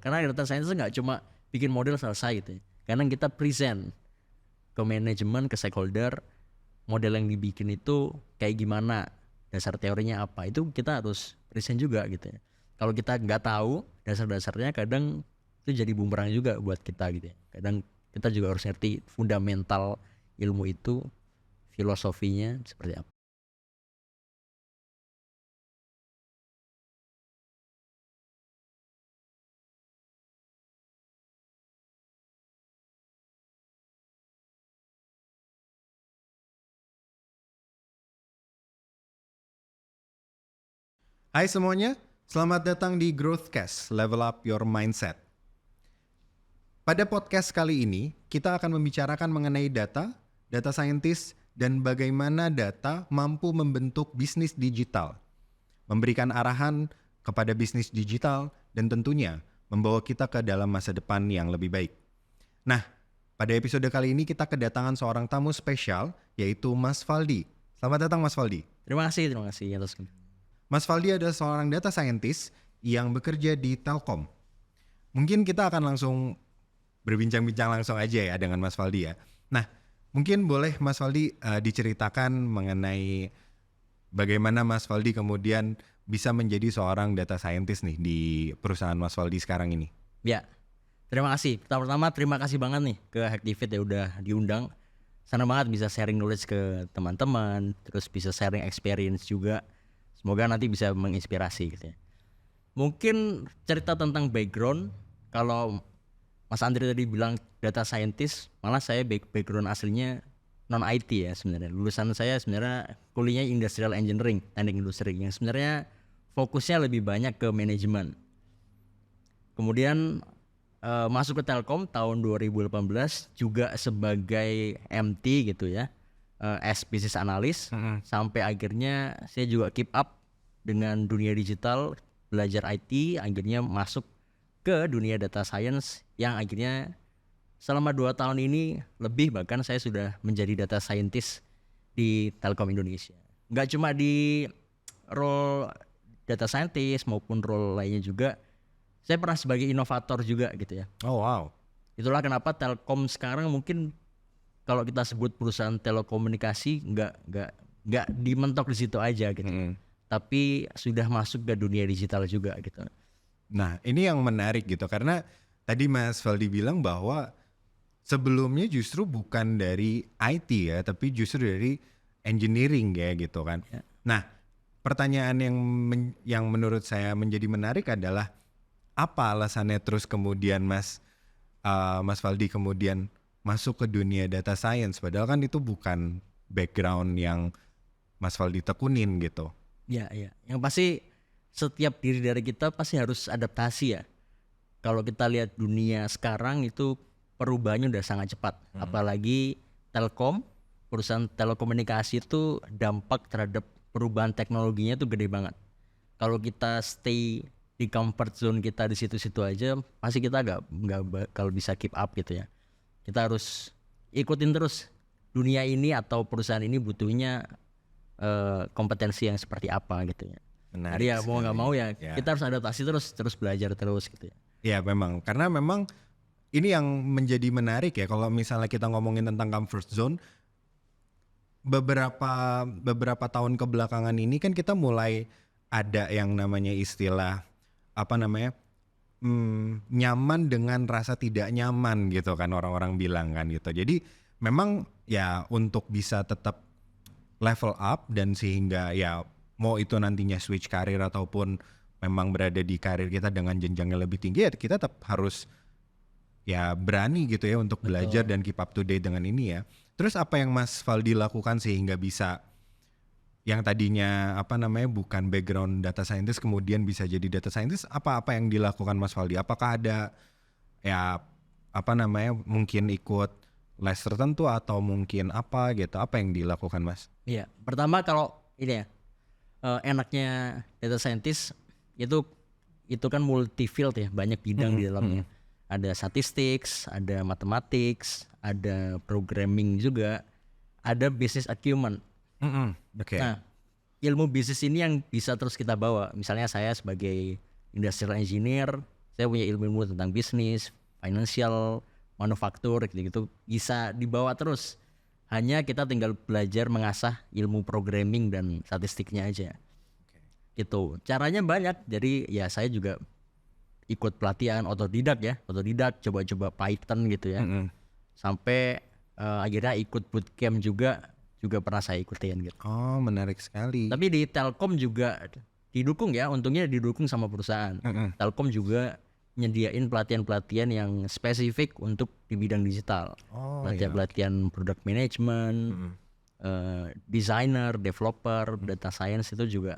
Karena data scientist nggak cuma bikin model selesai gitu ya. Kadang kita present ke manajemen, ke stakeholder, model yang dibikin itu kayak gimana, dasar teorinya apa, itu kita harus present juga gitu ya. Kalau kita nggak tahu dasar-dasarnya, kadang itu jadi bumerang juga buat kita gitu ya. Kadang kita juga harus ngerti fundamental ilmu itu, filosofinya seperti apa. Hai semuanya, selamat datang di Growthcast, Level Up Your Mindset. Pada podcast kali ini, kita akan membicarakan mengenai data scientist, dan bagaimana data mampu membentuk bisnis digital, memberikan arahan kepada bisnis digital, dan tentunya membawa kita ke dalam masa depan yang lebih baik. Nah, pada episode kali ini kita kedatangan seorang tamu spesial, yaitu Mas Faldi. Selamat datang Mas Faldi. Terima kasih atas. Mas Faldi adalah seorang data scientist yang bekerja di Telkom. Mungkin kita akan langsung berbincang-bincang langsung aja ya dengan Mas Faldi ya. Nah, mungkin boleh Mas Faldi diceritakan mengenai bagaimana Mas Faldi kemudian bisa menjadi seorang data scientist nih di perusahaan Mas Faldi sekarang ini. Ya, terima kasih. Pertama terima kasih banget nih ke Hacktivate ya udah diundang. Senang banget bisa sharing knowledge ke teman-teman, terus bisa sharing experience juga. Semoga nanti bisa menginspirasi gitu ya. Mungkin cerita tentang background, kalau Mas Andri tadi bilang data scientist, malah saya background aslinya non IT ya sebenarnya. Lulusan saya sebenarnya kuliahnya industrial engineering, teknik industri, yang sebenarnya fokusnya lebih banyak ke manajemen. Kemudian masuk ke Telkom tahun 2018 juga sebagai MT gitu ya, as business analyst, sampai akhirnya saya juga keep up dengan dunia digital, belajar IT, akhirnya masuk ke dunia data science yang akhirnya selama 2 tahun ini lebih bahkan saya sudah menjadi data scientist di Telkom Indonesia. Nggak cuma di role data scientist maupun role lainnya juga, saya pernah sebagai inovator juga gitu ya. Oh wow. Itulah kenapa Telkom sekarang mungkin kalau kita sebut perusahaan telekomunikasi nggak dimentok di situ aja gitu. Tapi sudah masuk ke dunia digital juga gitu. Nah, ini yang menarik gitu karena tadi Mas Faldi bilang bahwa sebelumnya justru bukan dari IT ya, tapi justru dari engineering ya gitu kan. Ya. Nah, pertanyaan yang menurut saya menjadi menarik adalah apa alasannya terus kemudian Mas Faldi kemudian masuk ke dunia data science, padahal kan itu bukan background yang Mas Faldi tekunin gitu. Ya, yang pasti setiap diri dari kita pasti harus adaptasi ya. Kalau kita lihat dunia sekarang itu perubahannya udah sangat cepat. Apalagi Telkom, perusahaan telekomunikasi itu dampak terhadap perubahan teknologinya itu gede banget. Kalau kita stay di comfort zone kita di situ-situ aja, pasti kita nggak kalau bisa keep up gitu ya. Kita harus ikutin terus dunia ini atau perusahaan ini butuhnya kompetensi yang seperti apa gitu ya. Jadi ya mau nggak mau ya kita harus adaptasi terus belajar terus gitu ya. Ya memang, karena memang ini yang menjadi menarik ya kalau misalnya kita ngomongin tentang comfort zone, beberapa tahun kebelakangan ini kan kita mulai ada yang namanya istilah nyaman dengan rasa tidak nyaman gitu kan orang-orang bilang kan gitu. Jadi memang ya untuk bisa tetap level up dan sehingga ya mau itu nantinya switch karir ataupun memang berada di karir kita dengan jenjang yang lebih tinggi, ya kita tetap harus ya berani gitu ya untuk belajar dan keep up to date dengan ini ya. Terus apa yang Mas Faldi lakukan sehingga bisa yang tadinya bukan background data scientist kemudian bisa jadi data scientist, apa yang dilakukan Mas Faldi? Apakah ada ya mungkin ikut les tertentu atau mungkin apa gitu, apa yang dilakukan Mas? Iya, pertama kalau ini ya enaknya data scientist itu kan multi field ya, banyak bidang di dalamnya. Ada statistics, ada mathematics, ada programming juga, ada business acumen. Okay. Nah, ilmu bisnis ini yang bisa terus kita bawa. Misalnya saya sebagai industrial engineer, saya punya ilmu tentang bisnis, financial, manufaktur gitu-gitu bisa dibawa terus. Hanya kita tinggal belajar mengasah ilmu programming dan statistiknya aja. Gitu. Caranya banyak. Jadi ya saya juga ikut pelatihan otodidak coba-coba Python gitu ya. Sampai akhirnya ikut bootcamp juga pernah saya ikutin gitu. Oh, menarik sekali. Tapi di Telkom juga didukung ya, untungnya didukung sama perusahaan. Telkom juga nyediain pelatihan-pelatihan yang spesifik untuk di bidang digital. Pelatihan-pelatihan product management, designer, developer, data science itu juga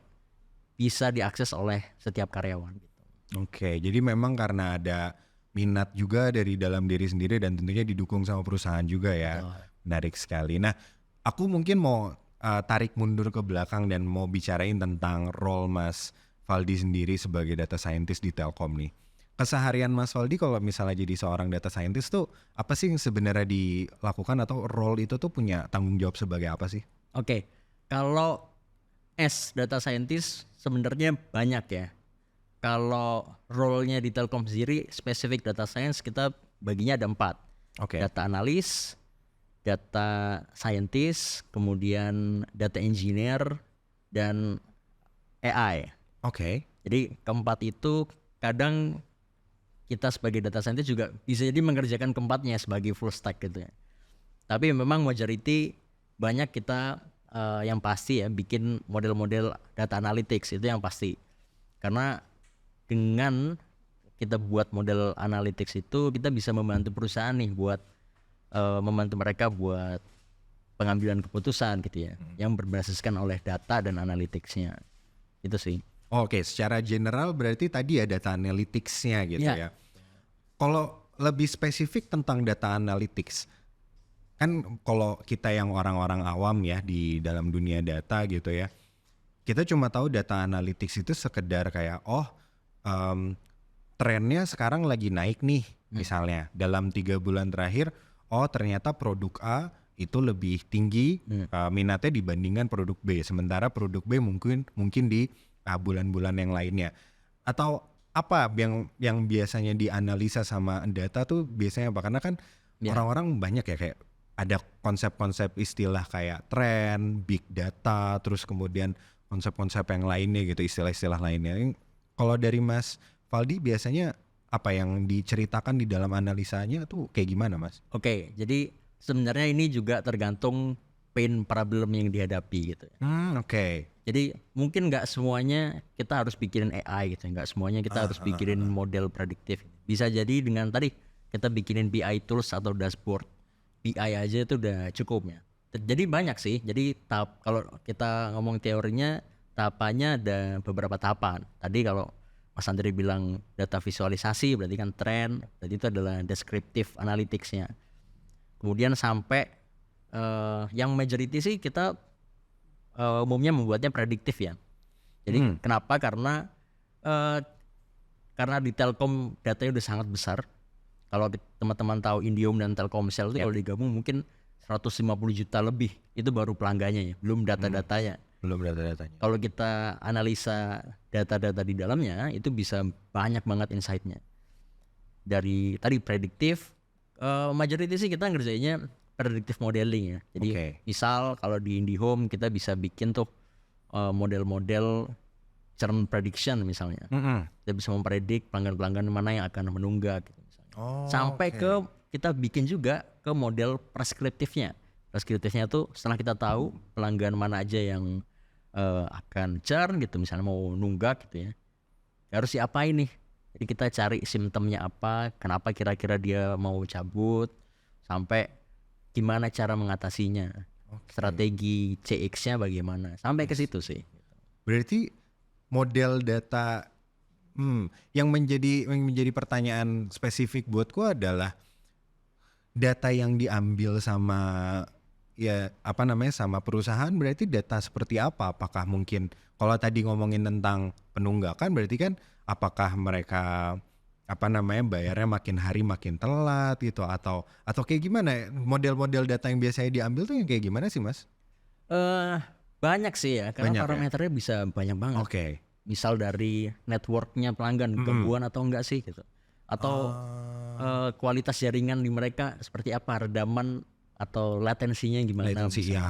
bisa diakses oleh setiap karyawan gitu. Oke, jadi memang karena ada minat juga dari dalam diri sendiri dan tentunya didukung sama perusahaan juga ya. Menarik sekali. Nah, aku mungkin mau tarik mundur ke belakang dan mau bicarain tentang role Mas Faldi sendiri sebagai data scientist di Telkom nih. Keseharian Mas Faldi kalau misalnya jadi seorang data scientist tuh apa sih yang sebenarnya dilakukan atau role itu tuh punya tanggung jawab sebagai apa sih? Oke, kalau as data scientist sebenarnya banyak ya. Kalau role-nya di Telkom sendiri spesifik data science kita baginya ada 4. Data analis, data scientist, kemudian data engineer, dan AI. Jadi keempat itu kadang kita sebagai data scientist juga bisa jadi mengerjakan keempatnya sebagai full stack gitu ya. Tapi memang majority banyak kita yang pasti ya bikin model-model data analytics itu yang pasti. Karena dengan kita buat model analytics itu kita bisa membantu perusahaan nih buat membantu mereka buat pengambilan keputusan gitu ya, yang berbasiskan oleh data dan analyticsnya. Itu sih. Secara general berarti tadi ya data analytics-nya gitu ya. Kalau lebih spesifik tentang data analytics, kan kalau kita yang orang-orang awam ya di dalam dunia data gitu ya, kita cuma tahu data analytics itu sekedar kayak trennya sekarang lagi naik nih misalnya dalam 3 bulan terakhir, ternyata produk A itu lebih tinggi minatnya dibandingkan produk B, sementara produk B mungkin di bulan-bulan yang lainnya. Atau apa yang biasanya dianalisa sama data tuh biasanya apa? Karena kan orang-orang banyak ya kayak ada konsep-konsep istilah kayak tren, big data, terus kemudian konsep-konsep yang lainnya gitu, istilah-istilah lainnya. Kalau dari Mas Faldi biasanya apa yang diceritakan di dalam analisanya tuh kayak gimana Mas? Jadi sebenarnya ini juga tergantung pain problem yang dihadapi gitu. Jadi mungkin nggak semuanya kita harus pikirin AI gitu, nggak semuanya kita harus pikirin model prediktif. Bisa jadi dengan tadi kita bikinin BI tools atau dashboard, BI aja itu udah cukup ya. Jadi banyak sih. Jadi kalau kita ngomong teorinya tahapannya ada beberapa tahapan. Tadi kalau Mas Andri bilang data visualisasi berarti kan tren, berarti itu adalah descriptive analytics-nya. Kemudian sampai yang majority sih kita umumnya membuatnya prediktif ya. Jadi kenapa? Karena di Telkom datanya udah sangat besar. Kalau teman-teman tahu Indihome dan Telkomsel itu kalau digabung mungkin 150 juta lebih. Itu baru pelanggannya ya, belum data-datanya. Kalau kita analisa data-data di dalamnya itu bisa banyak banget insight-nya. Dari tadi prediktif, majority sih kita ngerjainnya predictive modeling ya. Jadi misal kalau di Indihome kita bisa bikin tuh model-model churn prediction misalnya. Kita bisa mempredik pelanggan-pelanggan mana yang akan menunggak gitu misalnya. Sampai ke kita bikin juga ke model preskriptifnya. Preskriptifnya tuh setelah kita tahu pelanggan mana aja yang akan churn gitu misalnya mau nunggak gitu ya. Harus diapain nih? Jadi kita cari simptomnya apa, kenapa kira-kira dia mau cabut, sampai gimana cara mengatasinya, strategi CX-nya bagaimana, sampai ke situ sih. Berarti model data yang menjadi pertanyaan spesifik buatku adalah data yang diambil sama sama perusahaan berarti data seperti apa? Apakah mungkin kalau tadi ngomongin tentang penunggakan berarti kan apakah mereka bayarnya makin hari makin telat gitu atau kayak gimana model-model data yang biasanya diambil tuh yang kayak gimana sih Mas? Banyak sih ya, karena parameternya bisa banyak banget. misal dari networknya pelanggan gangguan atau enggak sih gitu, atau kualitas jaringan di mereka seperti apa, redaman atau latensinya gimana. Latency ya.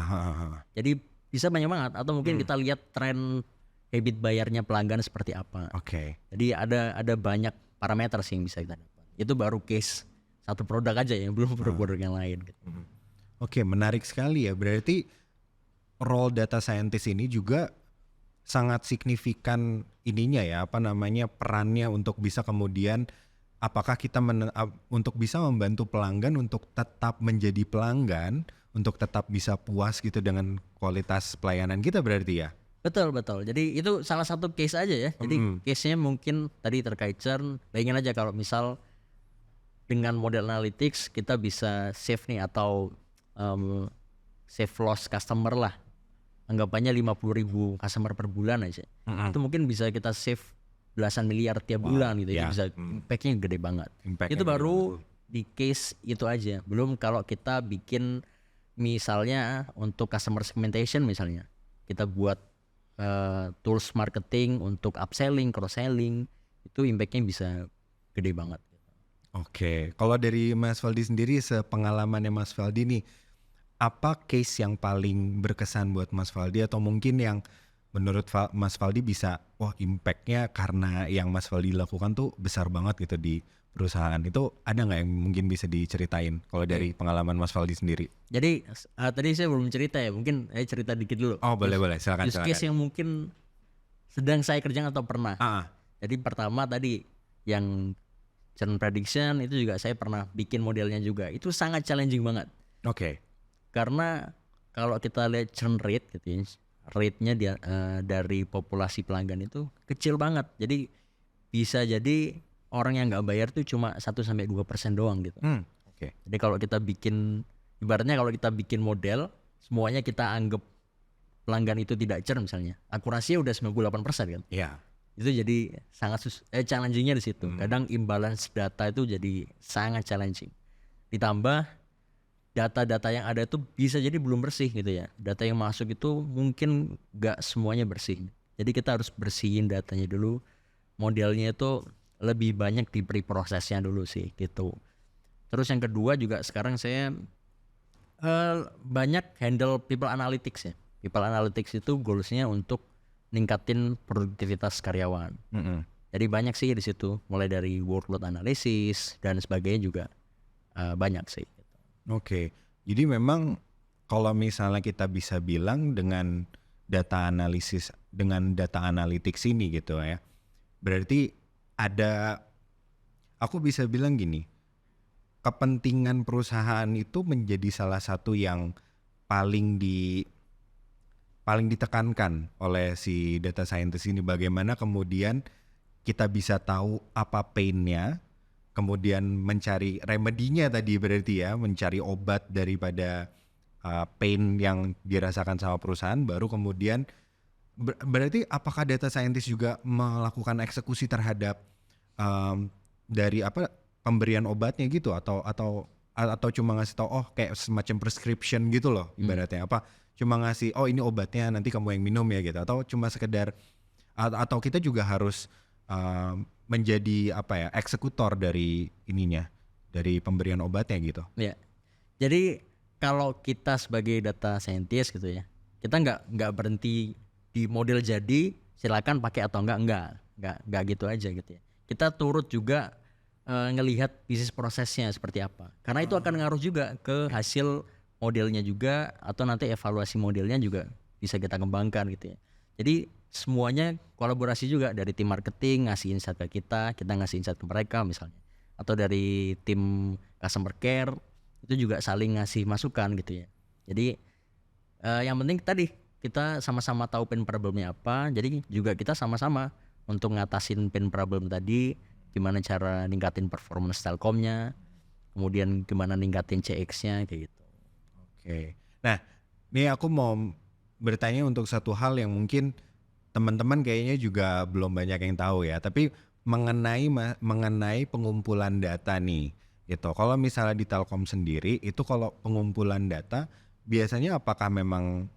Jadi bisa banyak banget, atau mungkin kita lihat tren habit bayarnya pelanggan seperti apa. Oke. Jadi ada banyak parameter sih yang bisa kita dapat. Itu baru case satu produk aja ya, belum produk-produk yang lain gitu. Oke, menarik sekali ya. Berarti role data scientist ini juga sangat signifikan ininya ya, apa namanya, perannya untuk bisa kemudian apakah kita untuk bisa membantu pelanggan untuk tetap menjadi pelanggan, untuk tetap bisa puas gitu dengan kualitas pelayanan kita berarti ya. Betul. Jadi itu salah satu case aja ya. Jadi case-nya mungkin tadi terkait churn. Bayangin aja kalau misal dengan model analytics kita bisa save nih atau save loss customer lah. Anggapannya 50.000 customer per bulan aja. Itu mungkin bisa kita save belasan miliar tiap bulan gitu ya. Bisa impact-nya gede banget. Itu baru di case itu aja. Belum kalau kita bikin misalnya untuk customer segmentation misalnya. Kita buat tools marketing untuk upselling, cross-selling. Itu impact-nya bisa gede banget. Oke, kalau dari Mas Faldi sendiri, sepengalamannya Mas Faldi nih, apa case yang paling berkesan buat Mas Faldi atau mungkin yang menurut Mas Faldi bisa, wah impactnya karena yang Mas Faldi lakukan tuh besar banget gitu di perusahaan, itu ada nggak yang mungkin bisa diceritain kalau dari pengalaman Mas Faldi sendiri? Jadi tadi saya belum cerita ya, mungkin saya cerita dikit dulu. Oh boleh silakan. Use case yang mungkin sedang saya kerjakan atau pernah. Jadi pertama tadi yang churn prediction itu juga saya pernah bikin modelnya juga. Itu sangat challenging banget. Oke. Karena kalau kita lihat churn rate gitu ya, rate-nya dari populasi pelanggan itu kecil banget. Jadi bisa jadi orang yang nggak bayar tuh cuma 1-2% doang gitu. Oke. Jadi kalau kita bikin, ibaratnya kalau kita bikin model, semuanya kita anggap pelanggan itu tidak churn misalnya, akurasinya udah 98% kan. Iya. Itu jadi sangat challenging-nya di situ. Kadang imbalance data itu jadi sangat challenging. Ditambah data-data yang ada itu bisa jadi belum bersih gitu ya. Data yang masuk itu mungkin gak semuanya bersih. Jadi kita harus bersihin datanya dulu. Modelnya itu lebih banyak di pre-prosesnya dulu sih gitu. Terus yang kedua juga sekarang saya banyak handle people analytics ya. People analytics itu goalsnya untuk ningkatin produktivitas karyawan. Jadi banyak sih di situ, mulai dari workload analysis dan sebagainya juga banyak sih. Oke, jadi memang kalau misalnya kita bisa bilang dengan data analisis, dengan data analytics ini gitu ya, berarti aku bisa bilang gini, kepentingan perusahaan itu menjadi salah satu yang paling ditekankan oleh si data scientist ini, bagaimana kemudian kita bisa tahu apa pain-nya, kemudian mencari remedinya tadi berarti ya, mencari obat daripada pain yang dirasakan sama perusahaan, baru kemudian berarti apakah data scientist juga melakukan eksekusi terhadap dari pemberian obatnya gitu, atau cuma ngasih tahu kayak semacam prescription gitu loh ibaratnya, cuma ngasih ini obatnya nanti kamu yang minum ya gitu, atau cuma sekedar atau kita juga harus menjadi eksekutor dari ininya, dari pemberian obatnya gitu. Ya. Jadi kalau kita sebagai data scientist gitu ya, kita nggak berhenti di model jadi silakan pakai atau enggak gitu aja gitu ya. Kita turut juga ngelihat bisnis prosesnya seperti apa, karena itu akan ngaruh juga ke hasil modelnya juga, atau nanti evaluasi modelnya juga bisa kita kembangkan gitu ya. Jadi semuanya kolaborasi juga, dari tim marketing ngasih insight ke kita ngasih insight ke mereka misalnya, atau dari tim customer care itu juga saling ngasih masukan gitu ya. Jadi yang penting tadi kita sama-sama tahu pain problemnya apa, jadi juga kita sama-sama untuk ngatasin pain problem tadi, gimana cara ningkatin performance telkomnya, kemudian gimana ningkatin CX-nya kayak gitu. Oke. Nah, ini aku mau bertanya untuk satu hal yang mungkin teman-teman kayaknya juga belum banyak yang tahu ya, tapi mengenai pengumpulan data nih gitu. Kalau misalnya di Telkom sendiri itu, kalau pengumpulan data biasanya apakah memang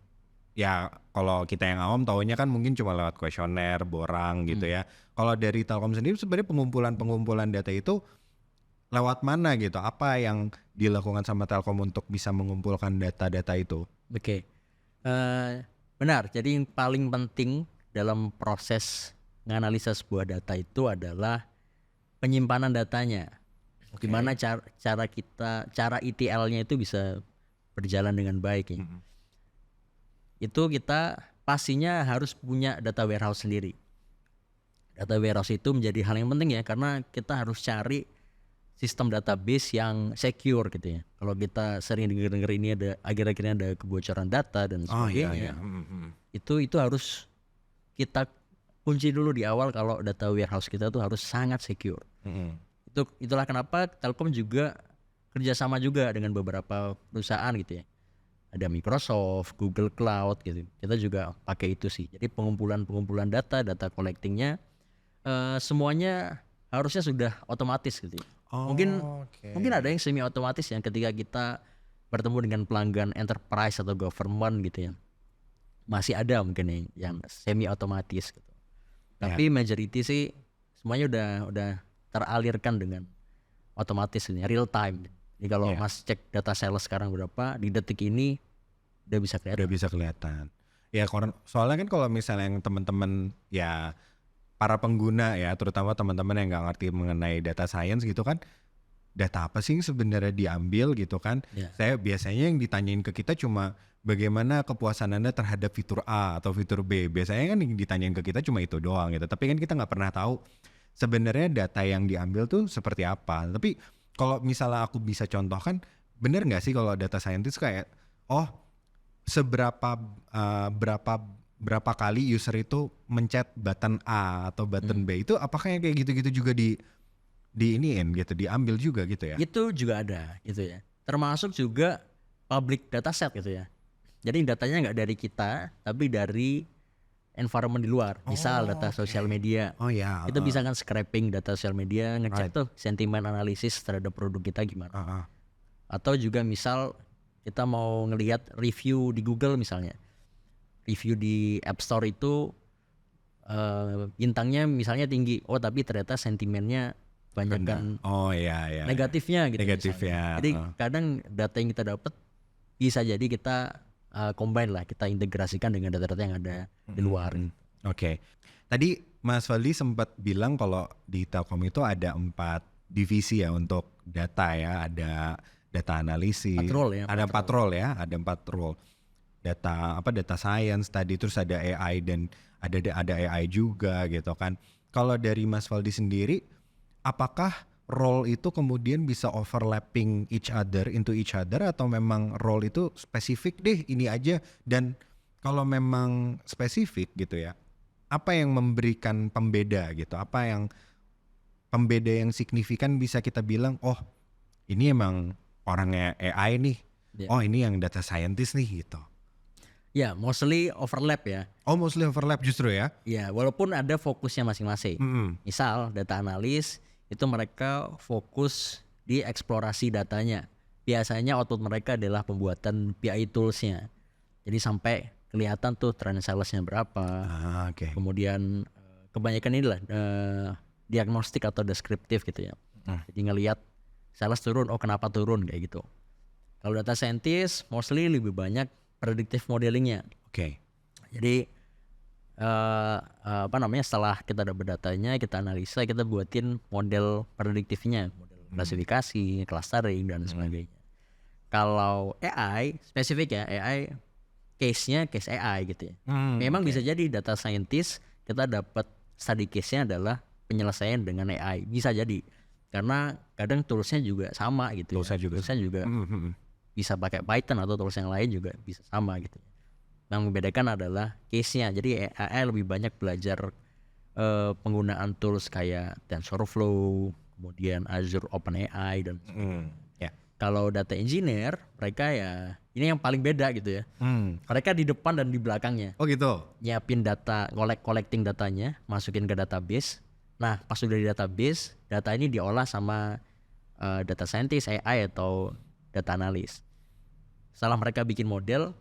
ya kalau kita yang awam taunya kan mungkin cuma lewat kuesioner, borang gitu ya. Kalau dari Telkom sendiri sebenarnya pengumpulan data itu lewat mana gitu? Apa yang dilakukan sama Telkom untuk bisa mengumpulkan data-data itu? Oke. Benar. Jadi yang paling penting dalam proses menganalisa sebuah data itu adalah penyimpanan datanya. Gimana cara ETL-nya itu bisa berjalan dengan baik ya. Itu kita pastinya harus punya data warehouse sendiri. Data warehouse itu menjadi hal yang penting ya, karena kita harus cari sistem database yang secure gitu ya. Kalau kita sering dengar ini ada akhir-akhir ini ada kebocoran data dan sebagainya. Itu harus kita kunci dulu di awal kalau data warehouse kita tuh harus sangat secure. Itulah kenapa Telkom juga kerjasama juga dengan beberapa perusahaan gitu ya. Ada Microsoft, Google Cloud gitu. Kita juga pakai itu sih. Jadi pengumpulan data collectingnya semuanya harusnya sudah otomatis gitu ya. Mungkin ada yang semi otomatis yang ketika kita bertemu dengan pelanggan enterprise atau government gitu ya. Masih ada mungkin yang semi otomatis gitu. Tapi majority sih semuanya udah teralirkan dengan otomatis ini, real time. Jadi kalau Mas cek data sales sekarang berapa, di detik ini udah bisa kelihatan. Ya soalnya kan kalau misalnya yang teman-teman ya para pengguna ya, terutama teman-teman yang nggak ngerti mengenai data science gitu kan, data apa sih sebenarnya diambil gitu kan? Saya biasanya yang ditanyain ke kita cuma bagaimana kepuasan Anda terhadap fitur A atau fitur B. Biasanya kan yang ditanyain ke kita cuma itu doang gitu. Tapi kan kita nggak pernah tahu sebenarnya data yang diambil tuh seperti apa. Tapi kalau misalnya aku bisa contohkan, bener nggak sih kalau data scientist kayak, berapa kali user itu mencet button A atau button B, itu apakah yang kayak gitu-gitu juga diambil juga gitu ya? Itu juga ada gitu ya. Termasuk juga public dataset gitu ya. Jadi datanya nggak dari kita, tapi dari environment di luar. Misal data sosial media. Kita bisa kan scraping data sosial media, ngecek tuh sentimen analisis terhadap produk kita gimana. Atau juga misal kita mau ngelihat review di Google misalnya. Review di App Store itu bintangnya misalnya tinggi. Tapi ternyata sentimennya banyak kan negatifnya gitu. Jadi kadang data yang kita dapat bisa jadi kita combine lah, kita integrasikan dengan data-data yang ada di luar. Tadi Mas Fadli sempat bilang kalau di Telkom itu ada 4 divisi ya untuk data ya, ada data analisis, ada 4 role. Data science tadi, terus ada AI dan ada AI juga gitu kan. Kalau dari Mas Fadli sendiri, apakah role itu kemudian bisa overlapping into each other atau memang role itu spesifik deh ini aja? Dan kalau memang spesifik gitu ya, apa yang memberikan pembeda gitu? Apa yang pembeda yang signifikan bisa kita bilang, ini emang orangnya AI nih, ini yang data scientist nih gitu? Ya, mostly overlap ya. Mostly overlap justru ya? Ya, walaupun ada fokusnya masing-masing. Misal data analis itu mereka fokus di eksplorasi datanya. Biasanya output mereka adalah pembuatan BI tools-nya. Jadi sampai kelihatan tuh trend salesnya berapa. Kemudian kebanyakan inilah diagnostik atau deskriptif gitu ya. Jadi ngelihat sales turun, kenapa turun kayak gitu. Kalau data scientist mostly lebih banyak predictive modelingnya. Jadi setelah kita dapat datanya, kita analisa, kita buatin model prediktifnya, model klasifikasi, clustering dan sebagainya. Kalau AI spesifik ya, AI case-nya case AI gitu ya. Memang bisa jadi data scientist kita dapat study case-nya adalah penyelesaian dengan AI, bisa jadi. Karena kadang toolsnya juga sama gitu. Toolsnya juga bisa pakai Python atau tools yang lain juga bisa sama gitu. Yang membedakan adalah case-nya. Jadi AI lebih banyak belajar penggunaan tools kayak TensorFlow, kemudian Azure OpenAI dan kalau data engineer mereka ya ini yang paling beda gitu ya. Mereka di depan dan di belakangnya. Nyiapin data, collecting datanya, masukin ke database. Nah, pas sudah di database, data ini diolah sama data scientist, AI atau data analis. Setelah mereka bikin model,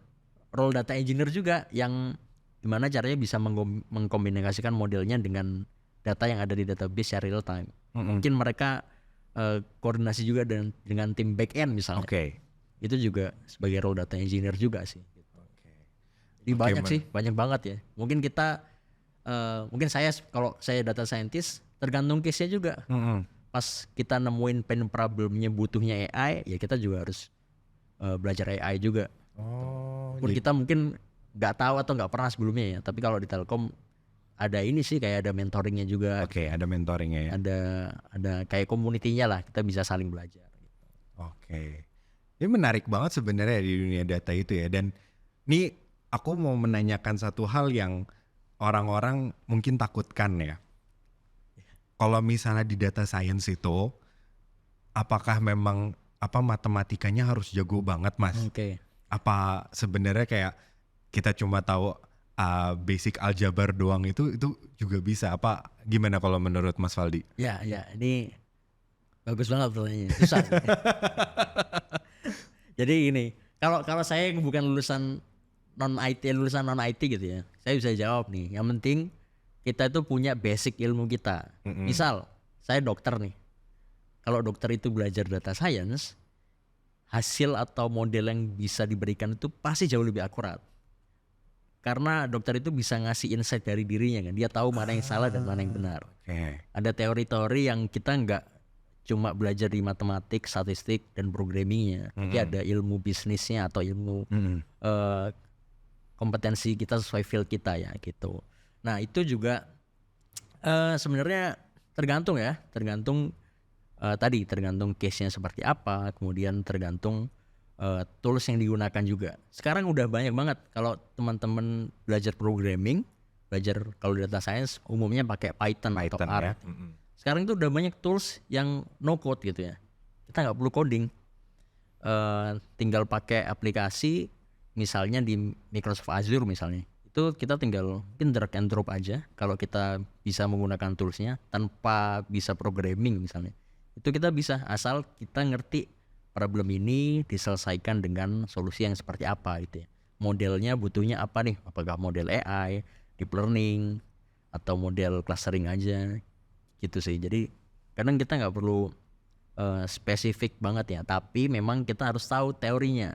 role data engineer juga yang gimana caranya bisa mengkomunikasikan modelnya dengan data yang ada di database secara real time. Mungkin mereka koordinasi juga dengan tim back end misalnya. Itu juga sebagai role data engineer juga sih. Jadi banyak sih, banyak banget ya. Mungkin kita, mungkin kalau saya data scientist tergantung case-nya juga. Pas kita nemuin pain problemnya butuhnya AI, ya kita juga harus belajar AI juga. Pun kita mungkin nggak tahu atau nggak pernah sebelumnya ya. Tapi kalau di Telkom ada ini sih kayak ada mentoringnya juga. Ada mentoringnya ya. Ada kayak community-nya lah, kita bisa saling belajar. Ini menarik banget sebenarnya di dunia data itu ya. Dan ini aku mau menanyakan satu hal yang orang-orang mungkin takutkan ya. Kalau misalnya di data science itu, apakah memang matematikanya harus jago banget, Mas? Apa sebenarnya kayak kita cuma tahu basic aljabar doang itu juga bisa? Apa gimana kalau menurut Mas Faldi? Ya, ini bagus banget pertanyaannya. Susah. Jadi ini, kalau saya bukan lulusan non IT gitu ya, saya bisa jawab nih. Yang penting kita itu punya basic ilmu kita. Misal saya dokter nih, kalau dokter itu belajar data science, hasil atau model yang bisa diberikan itu pasti jauh lebih akurat. Karena dokter itu bisa ngasih insight dari dirinya kan, dia tahu mana yang salah dan mana yang benar. Ada teori-teori yang kita nggak cuma belajar di matematik, statistik dan programmingnya, tapi ada ilmu bisnisnya atau ilmu kompetensi kita sesuai field kita ya gitu. Nah itu juga sebenarnya tergantung tergantung case-nya seperti apa, kemudian tergantung tools yang digunakan juga. Sekarang udah banyak banget kalau teman-teman belajar programming, kalau data science umumnya pakai Python atau R. Sekarang itu udah banyak tools yang no code gitu ya. Kita nggak perlu coding, tinggal pakai aplikasi, misalnya di Microsoft Azure misalnya. Itu kita tinggal mungkin drag and drop aja kalau kita bisa menggunakan toolsnya tanpa bisa programming misalnya. Itu kita bisa asal kita ngerti problem ini diselesaikan dengan solusi yang seperti apa gitu ya. Modelnya butuhnya apa nih? Apakah model AI, deep learning, atau model clustering aja gitu sih. Jadi kadang kita nggak perlu spesifik banget ya, tapi memang kita harus tahu teorinya.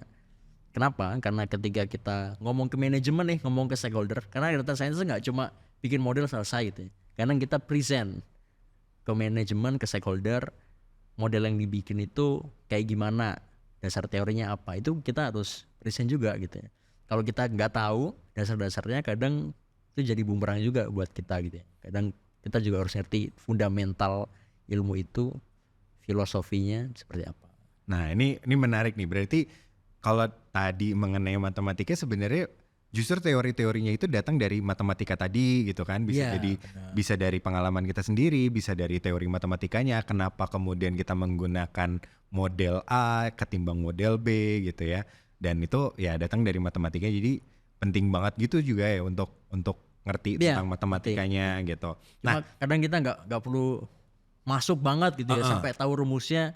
Kenapa? Karena ketika kita ngomong ke manajemen nih, ngomong ke stakeholder, karena data science nggak cuma bikin model selesai gitu ya. Kadang kita present ke manajemen, ke stakeholder, model yang dibikin itu kayak gimana, dasar teorinya apa, itu kita harus present juga gitu ya. Kalau kita nggak tahu dasar-dasarnya, kadang itu jadi bumerang juga buat kita gitu ya. Kadang kita juga harus ngerti fundamental ilmu itu, filosofinya seperti apa. Nah ini menarik nih, berarti kalau tadi mengenai matematika sebenarnya justru teori-teorinya itu datang dari matematika tadi gitu kan, bisa dari pengalaman kita sendiri, bisa dari teori matematikanya, kenapa kemudian kita menggunakan model A ketimbang model B gitu ya, dan itu ya datang dari matematika. Jadi penting banget gitu juga ya untuk ngerti tentang matematikanya gitu. Cuma kadang kita nggak perlu masuk banget gitu ya sampai tahu rumusnya,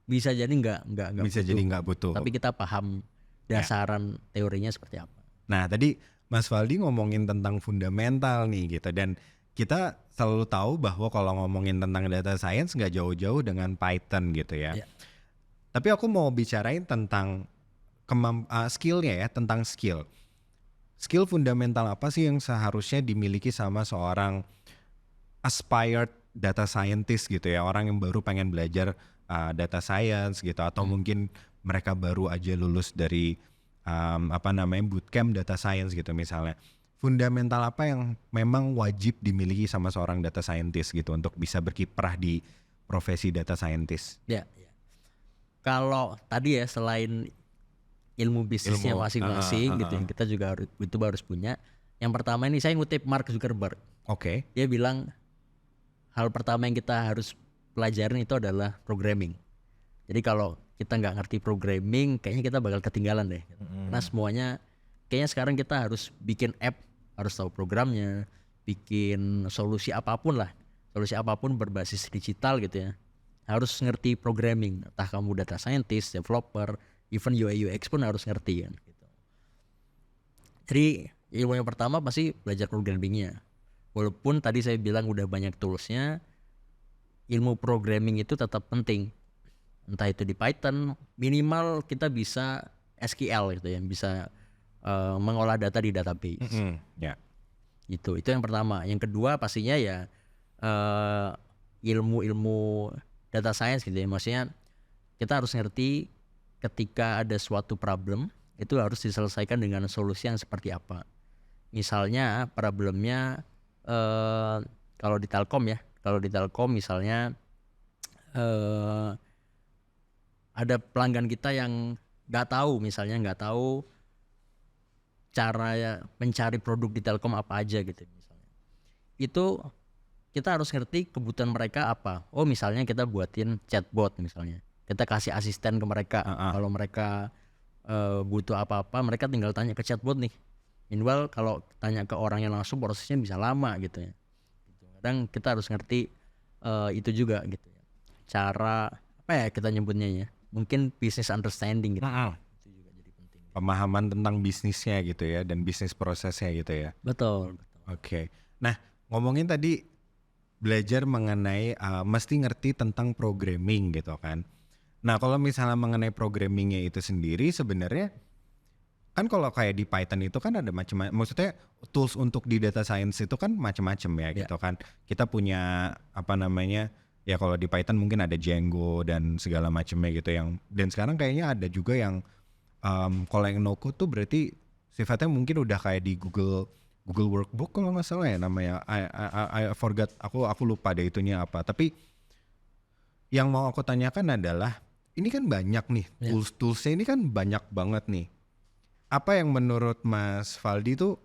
bisa jadi nggak bisa butuh. Jadi nggak butuh. Tapi kita paham dasaran teorinya seperti apa. Nah tadi Mas Faldi ngomongin tentang fundamental nih gitu, dan kita selalu tahu bahwa kalau ngomongin tentang data science nggak jauh-jauh dengan Python gitu ya. Tapi aku mau bicarain tentang skillnya ya, tentang skill fundamental apa sih yang seharusnya dimiliki sama seorang aspired data scientist gitu ya, orang yang baru pengen belajar data science gitu, atau mungkin mereka baru aja lulus dari bootcamp data science gitu misalnya. Fundamental apa yang memang wajib dimiliki sama seorang data scientist gitu untuk bisa berkiprah di profesi data scientist? Ya. Kalau tadi ya, selain ilmu bisnisnya masing-masing gitu yang kita juga harus punya. Yang pertama ini saya ngutip Mark Zuckerberg. Dia bilang hal pertama yang kita harus pelajarin itu adalah programming. Jadi kalau kita nggak ngerti programming, kayaknya kita bakal ketinggalan deh. Karena semuanya kayaknya sekarang kita harus bikin app, harus tahu programnya, bikin solusi apapun berbasis digital gitu ya, harus ngerti programming. Entah kamu data scientist, developer, even UI UX pun harus ngerti kan gitu. Jadi ilmu yang pertama pasti belajar programmingnya. Walaupun tadi saya bilang udah banyak toolsnya, ilmu programming itu tetap penting. Entah itu di Python, minimal kita bisa SQL gitu ya, bisa mengolah data di database. Ya. Itu yang pertama. Yang kedua pastinya ya ilmu-ilmu data science gitu ya. Maksudnya kita harus ngerti ketika ada suatu problem itu harus diselesaikan dengan solusi yang seperti apa. Misalnya problemnya kalau di Telkom misalnya ada pelanggan kita yang nggak tahu cara mencari produk di Telkom apa aja gitu misalnya. Itu kita harus ngerti kebutuhan mereka apa. Oh misalnya kita buatin chatbot misalnya. Kita kasih asisten ke mereka. Kalau mereka butuh apa-apa mereka tinggal tanya ke chatbot nih. Minimal kalau tanya ke orangnya langsung prosesnya bisa lama gitu ya. Kadang kita harus ngerti itu juga gitu ya. Cara apa ya kita nyebutnya ya? Mungkin business understanding gitu. Itu juga jadi penting. Pemahaman tentang bisnisnya gitu ya dan bisnis prosesnya gitu ya. Betul. Oke. Nah, ngomongin tadi belajar mengenai mesti ngerti tentang programming gitu kan. Nah, kalau misalnya mengenai programmingnya itu sendiri sebenarnya kan kalau kayak di Python itu kan ada macam-macam, maksudnya tools untuk di data science itu kan macam-macam ya gitu kan. Kita punya apa namanya ya kalau di Python mungkin ada Django dan segala macamnya gitu yang dan sekarang kayaknya ada juga yang kalau yang no code tuh berarti sifatnya mungkin udah kayak di Google Workbook kalau nggak salah ya namanya. I forgot, aku lupa deh itunya apa. Tapi yang mau aku tanyakan adalah ini kan banyak nih toolsnya ini kan banyak banget nih. Apa yang menurut Mas Faldi tuh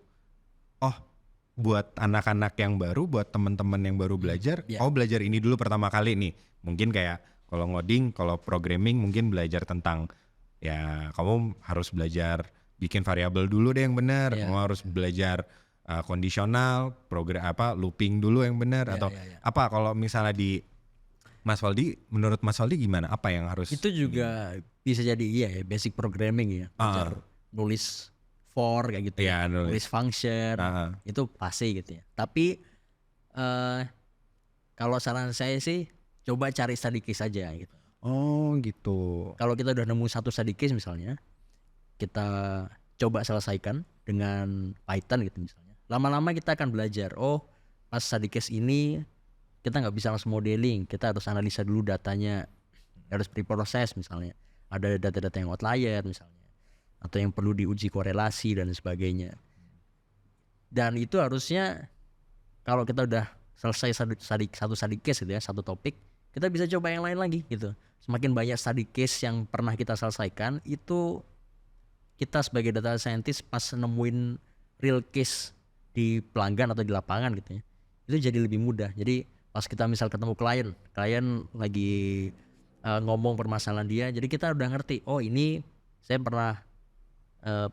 buat anak-anak yang baru, buat teman-teman yang baru belajar, belajar ini dulu pertama kali nih. Mungkin kayak kalau ngoding, kalau programming mungkin belajar tentang ya kamu harus belajar bikin variabel dulu deh yang benar. Kamu harus belajar kondisional, looping dulu yang benar atau apa kalau misalnya di Mas Faldi, menurut Mas Faldi gimana? Apa yang harus? Itu juga bisa jadi basic programming ya. Belajar nulis for kayak gitu. Nulis function itu pasti gitu ya. Tapi kalau saran saya sih coba cari study case aja gitu. Oh gitu. Kalau kita udah nemu satu study case misalnya, kita coba selesaikan dengan Python gitu misalnya. Lama-lama kita akan belajar. Oh pas study case ini kita nggak bisa langsung modeling, kita harus analisa dulu datanya, harus preproses misalnya. Ada data-data yang outlier misalnya, atau yang perlu diuji korelasi dan sebagainya. Dan itu harusnya kalau kita udah selesai satu study case gitu ya, satu topik, kita bisa coba yang lain lagi gitu. Semakin banyak study case yang pernah kita selesaikan, itu kita sebagai data scientist pas nemuin real case di pelanggan atau di lapangan gitu ya, itu jadi lebih mudah. Jadi pas kita misal ketemu klien lagi ngomong permasalahan dia, jadi kita udah ngerti, oh ini saya pernah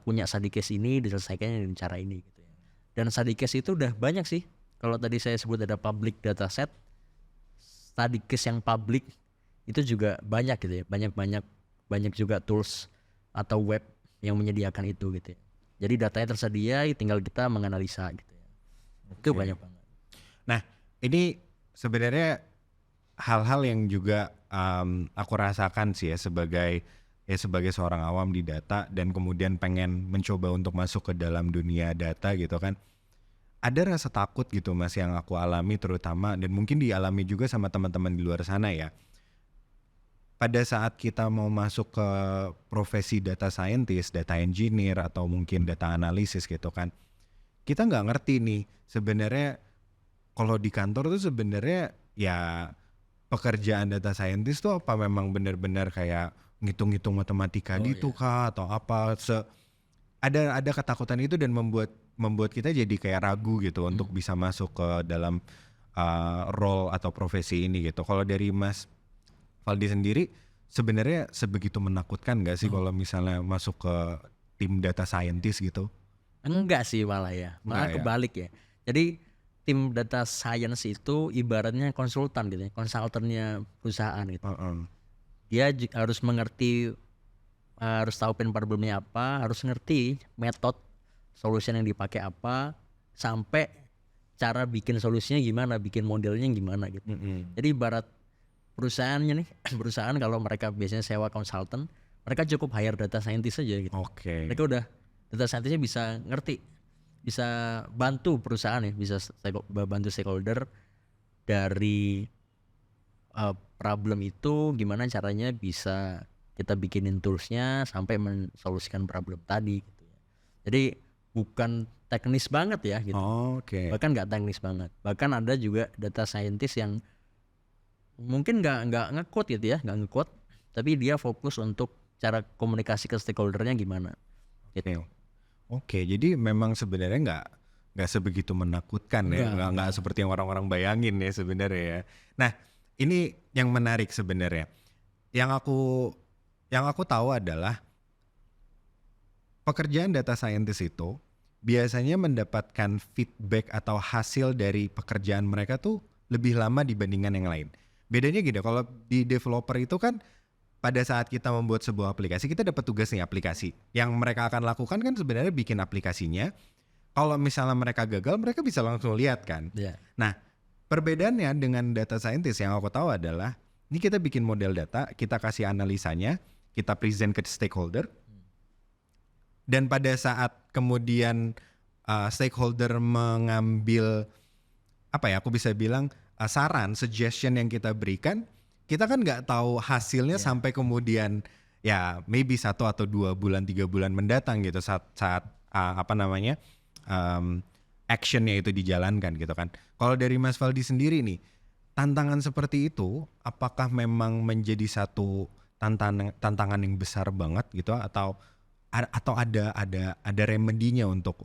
punya study case ini diselesaikannya dengan cara ini gitu ya. Dan study case itu udah banyak sih. Kalau tadi saya sebut ada public dataset, study case yang public itu juga banyak gitu ya. Banyak juga tools atau web yang menyediakan itu gitu ya. Jadi datanya tersedia, tinggal kita menganalisa gitu ya. Itu banyak banget. Nah, ini sebenarnya hal-hal yang juga aku rasakan sih ya sebagai seorang awam di data dan kemudian pengen mencoba untuk masuk ke dalam dunia data gitu kan. Ada rasa takut gitu Mas yang aku alami terutama dan mungkin dialami juga sama teman-teman di luar sana ya. Pada saat kita mau masuk ke profesi data scientist, data engineer atau mungkin data analysis gitu kan. Kita nggak ngerti nih sebenarnya kalau di kantor tuh sebenarnya ya pekerjaan data scientist tuh apa memang benar-benar kayak ngitung-ngitung matematika kah atau apa ada ketakutan itu dan membuat kita jadi kayak ragu gitu untuk bisa masuk ke dalam role atau profesi ini gitu. Kalau dari Mas Faldi sendiri sebenarnya sebegitu menakutkan nggak sih kalau misalnya masuk ke tim data scientist gitu? Enggak sih malah kebalik ya. Jadi tim data science itu ibaratnya konsultan gitu ya, konsultannya perusahaan gitu. Dia harus mengerti, harus tahu problemnya apa, harus ngerti metode solution yang dipakai apa, sampai cara bikin solusinya gimana, bikin modelnya gimana gitu. Jadi ibarat perusahaannya nih, perusahaan kalau mereka biasanya sewa konsultan, mereka cukup hire data scientist aja gitu. Oke. Mereka udah data scientistnya bisa ngerti, bisa bantu perusahaan ya, bisa bantu stakeholder dari problem itu gimana caranya bisa kita bikinin toolsnya sampai mensolusikan problem tadi gitu ya. Jadi bukan teknis banget ya gitu. Oke. Bahkan nggak teknis banget. Bahkan ada juga data scientist yang mungkin nggak nge-code gitu ya, nggak nge-code, tapi dia fokus untuk cara komunikasi ke stakeholdernya gimana. Gitu. Oke, jadi memang sebenarnya nggak sebegitu menakutkan ya, nggak seperti yang orang-orang bayangin ya sebenarnya ya. Nah, ini yang menarik sebenarnya. Yang aku tahu adalah pekerjaan data scientist itu biasanya mendapatkan feedback atau hasil dari pekerjaan mereka tuh lebih lama dibandingkan yang lain. Bedanya gini, kalau di developer itu kan pada saat kita membuat sebuah aplikasi, kita dapat tugas nih aplikasi. Yang mereka akan lakukan kan sebenarnya bikin aplikasinya. Kalau misalnya mereka gagal, mereka bisa langsung lihat kan. Yeah. Nah, perbedaannya dengan data scientist yang aku tahu adalah, ini kita bikin model data, kita kasih analisanya, kita present ke stakeholder. Dan pada saat kemudian stakeholder mengambil, aku bisa bilang saran, suggestion yang kita berikan, kita kan nggak tahu hasilnya sampai kemudian ya maybe 1 atau 2 bulan 3 bulan mendatang gitu saat actionnya itu dijalankan gitu kan. Kalau dari Mas Faldi sendiri nih, tantangan seperti itu apakah memang menjadi satu tantangan yang besar banget gitu, atau ada remedinya untuk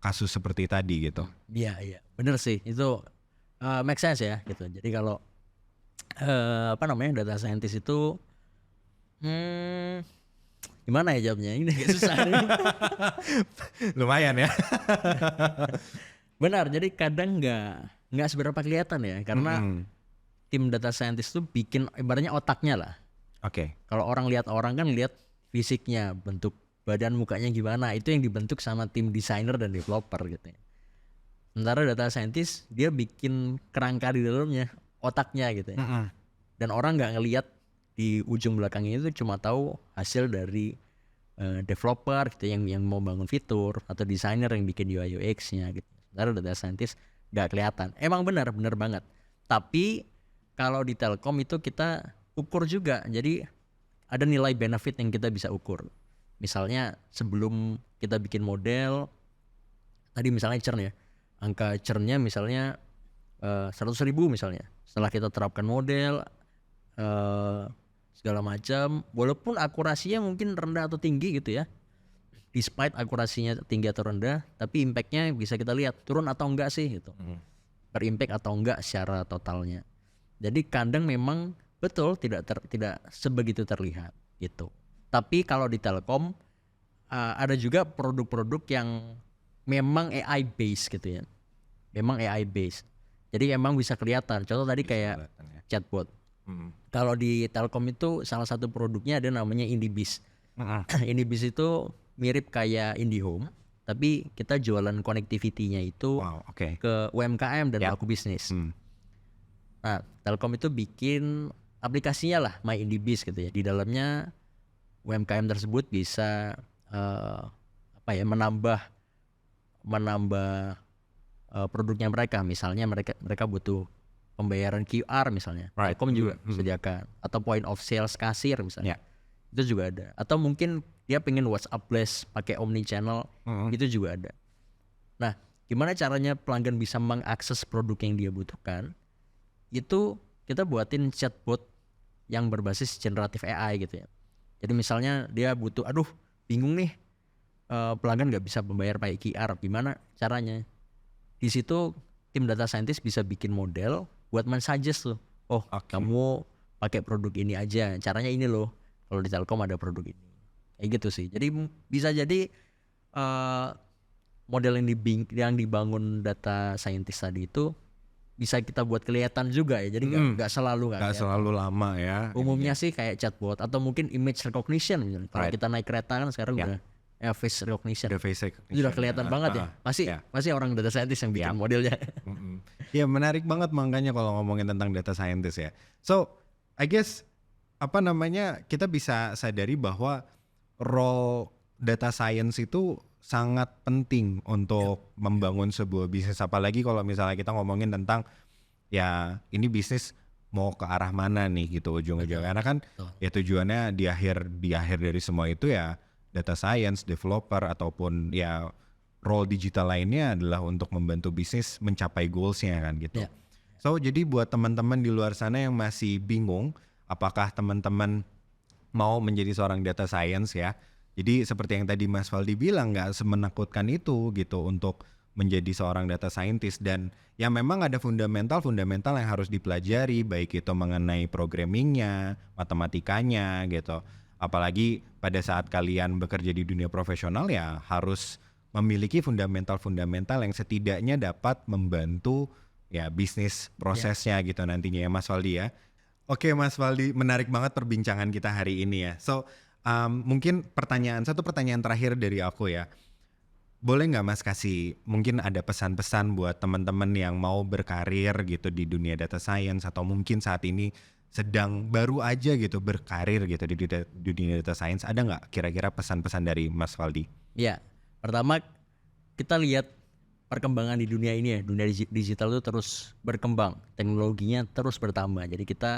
kasus seperti tadi gitu? Iya, bener sih, itu make sense ya gitu. Jadi kalau data scientist itu gimana ya jawabnya, ini agak susah nih. Lumayan ya. Benar, jadi kadang nggak seberapa kelihatan ya, karena tim data scientist tuh bikin ibaratnya otaknya lah. Oke. Kalau orang kan lihat fisiknya, bentuk badan mukanya gimana, itu yang dibentuk sama tim desainer dan developer gitu ya. Sementara data scientist dia bikin kerangka di dalamnya, otaknya gitu ya. Dan orang nggak ngelihat di ujung belakangnya itu, cuma tahu hasil dari developer gitu yang mau bangun fitur, atau desainer yang bikin UI UX-nya gitu. Sementara data scientist nggak kelihatan. Emang benar banget. Tapi kalau di Telkom itu kita ukur juga. Jadi ada nilai benefit yang kita bisa ukur. Misalnya sebelum kita bikin model, tadi misalnya churn ya, angka churnnya misalnya 100.000 misalnya. Setelah kita terapkan model segala macam, walaupun akurasinya mungkin rendah atau tinggi gitu ya, despite akurasinya tinggi atau rendah, tapi impactnya bisa kita lihat turun atau enggak sih gitu, berimpact atau enggak secara totalnya. Jadi kadang memang betul tidak sebegitu terlihat gitu. Tapi kalau di Telkom ada juga produk-produk yang memang AI based gitu ya, memang AI based. Jadi emang bisa kelihatan. Contoh tadi kayak chatbot. Kalau di Telkom itu salah satu produknya ada namanya IndiBiz. IndiBiz itu mirip kayak IndiHome, tapi kita jualan connectivity-nya itu ke UMKM dan pelaku bisnis. Nah, Telkom itu bikin aplikasinya lah, My IndiBiz gitu ya. Di dalamnya UMKM tersebut bisa menambah produknya mereka. Misalnya mereka butuh pembayaran QR misalnya, Telkom juga sediakan, atau point of sales kasir misalnya, itu juga ada. Atau mungkin dia pengen WhatsApp Blast pakai omni channel, itu juga ada. Nah, gimana caranya pelanggan bisa mengakses produk yang dia butuhkan? Itu kita buatin chatbot yang berbasis generative AI gitu ya. Jadi misalnya dia butuh, bingung nih, pelanggan nggak bisa membayar pakai QR, gimana caranya? Di situ tim data scientist bisa bikin model buat men-suggest tuh, kamu pakai produk ini aja, caranya ini loh. Kalau di Telkom ada produk ini, kayak gitu sih. Jadi bisa jadi model yang dibangun data scientist tadi itu bisa kita buat kelihatan juga ya. Jadi nggak selalu lama ya. Umumnya sih kayak chatbot atau mungkin image recognition. Kalau kita naik kereta kan sekarang udah face recognition. The face Itu udah kelihatan banget ya. Pasti orang data scientist yang bikin modelnya. Ya menarik banget makanya kalau ngomongin tentang data scientist ya. So I guess kita bisa sadari bahwa role data science itu sangat penting untuk membangun sebuah bisnis, apalagi kalau misalnya kita ngomongin tentang ya ini bisnis mau ke arah mana nih gitu ujung-ujungnya, karena kan ya tujuannya di akhir dari semua itu ya data science, developer ataupun ya role digital lainnya adalah untuk membantu bisnis mencapai goalsnya kan gitu. So jadi buat teman-teman di luar sana yang masih bingung apakah teman-teman mau menjadi seorang data science ya, jadi seperti yang tadi Mas Valdi bilang, nggak semenakutkan itu gitu untuk menjadi seorang data scientist, dan ya memang ada fundamental yang harus dipelajari, baik itu mengenai programmingnya, matematikanya gitu. Apalagi pada saat kalian bekerja di dunia profesional ya harus memiliki fundamental yang setidaknya dapat membantu ya bisnis prosesnya gitu nantinya ya Mas Valdi ya. Oke Mas Valdi, menarik banget perbincangan kita hari ini ya. So mungkin satu pertanyaan terakhir dari aku ya. Boleh nggak Mas kasih mungkin ada pesan-pesan buat teman-teman yang mau berkarir gitu di dunia data science, atau mungkin saat ini sedang baru aja gitu berkarir gitu di dunia data science, ada nggak kira-kira pesan-pesan dari Mas Valdi? Ya, pertama kita lihat perkembangan di dunia ini ya, dunia digital itu terus berkembang, teknologinya terus bertambah, jadi kita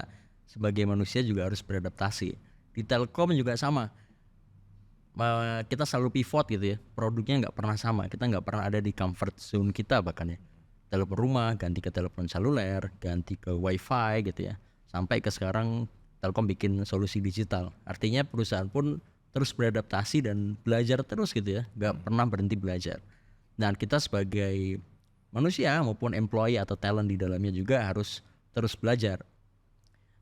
sebagai manusia juga harus beradaptasi. Di Telkom juga sama. Kita selalu pivot gitu ya, produknya nggak pernah sama, kita nggak pernah ada di comfort zone kita, bahkan ya telepon rumah ganti ke telepon seluler, ganti ke wifi gitu ya, sampai ke sekarang Telkom bikin solusi digital. Artinya perusahaan pun terus beradaptasi dan belajar terus gitu ya, nggak pernah berhenti belajar. Dan kita sebagai manusia maupun employee atau talent di dalamnya juga harus terus belajar.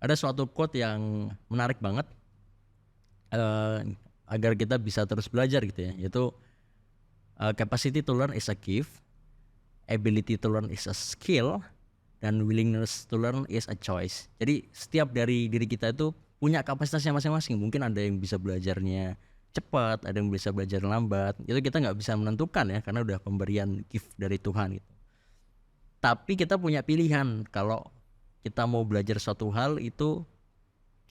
Ada suatu quote yang menarik banget agar kita bisa terus belajar gitu ya, yaitu capacity to learn is a gift, ability to learn is a skill, dan willingness to learn is a choice. Jadi setiap dari diri kita itu punya kapasitasnya masing-masing. Mungkin ada yang bisa belajarnya cepat, ada yang bisa belajar lambat. Itu kita nggak bisa menentukan ya, karena udah pemberian gift dari Tuhan gitu. Tapi kita punya pilihan, kalau kita mau belajar suatu hal itu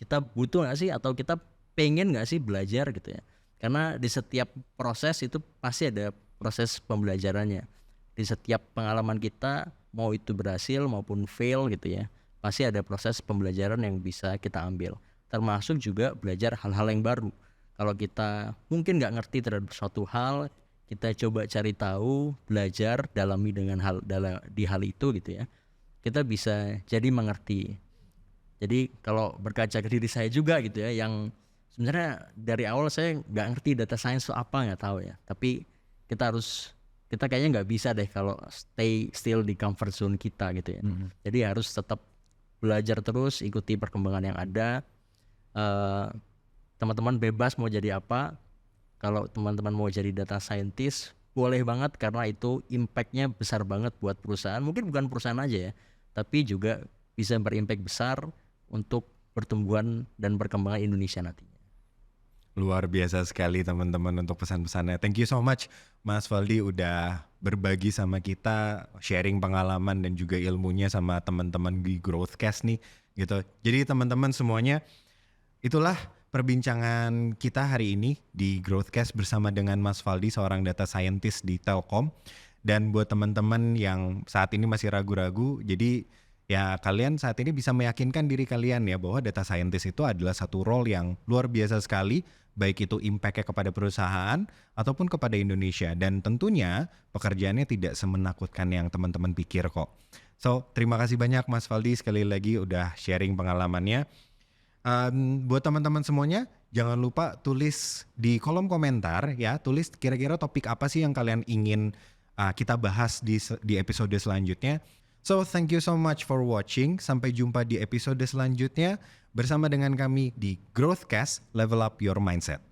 kita butuh nggak sih, atau kita pengen nggak sih belajar gitu ya. Karena di setiap proses itu pasti ada proses pembelajarannya. Di setiap pengalaman kita, mau itu berhasil maupun fail gitu ya, pasti ada proses pembelajaran yang bisa kita ambil. Termasuk juga belajar hal-hal yang baru. Kalau kita mungkin nggak ngerti terhadap suatu hal, kita coba cari tahu, belajar, dalami dengan di hal itu gitu ya, kita bisa jadi mengerti. Jadi kalau berkaca ke diri saya juga gitu ya, yang sebenarnya dari awal saya nggak ngerti data science itu apa, nggak tahu ya. Tapi kita kayaknya nggak bisa deh kalau stay still di comfort zone kita gitu ya. Jadi harus tetap belajar terus, ikuti perkembangan yang ada. Teman-teman bebas mau jadi apa. Kalau teman-teman mau jadi data scientist, boleh banget, karena itu impact-nya besar banget buat perusahaan. Mungkin bukan perusahaan aja ya, tapi juga bisa berimpact besar untuk pertumbuhan dan perkembangan Indonesia nantinya. Luar biasa sekali teman-teman untuk pesan-pesannya. Thank you so much Mas Valdi udah berbagi sama kita, sharing pengalaman dan juga ilmunya sama teman-teman di Growthcast nih gitu. Jadi teman-teman semuanya, itulah perbincangan kita hari ini di Growthcast bersama dengan Mas Valdi, seorang data scientist di Telkom. Dan buat teman-teman yang saat ini masih ragu-ragu, jadi ya kalian saat ini bisa meyakinkan diri kalian ya bahwa data scientist itu adalah satu role yang luar biasa sekali, baik itu impact-nya kepada perusahaan ataupun kepada Indonesia. Dan tentunya pekerjaannya tidak semenakutkan yang teman-teman pikir kok. So terima kasih banyak Mas Valdi sekali lagi udah sharing pengalamannya. Buat teman-teman semuanya, jangan lupa tulis di kolom komentar ya, tulis kira-kira topik apa sih yang kalian ingin kita bahas di episode selanjutnya. So thank you so much for watching. Sampai jumpa di episode selanjutnya bersama dengan kami di Growthcast, Level Up Your Mindset.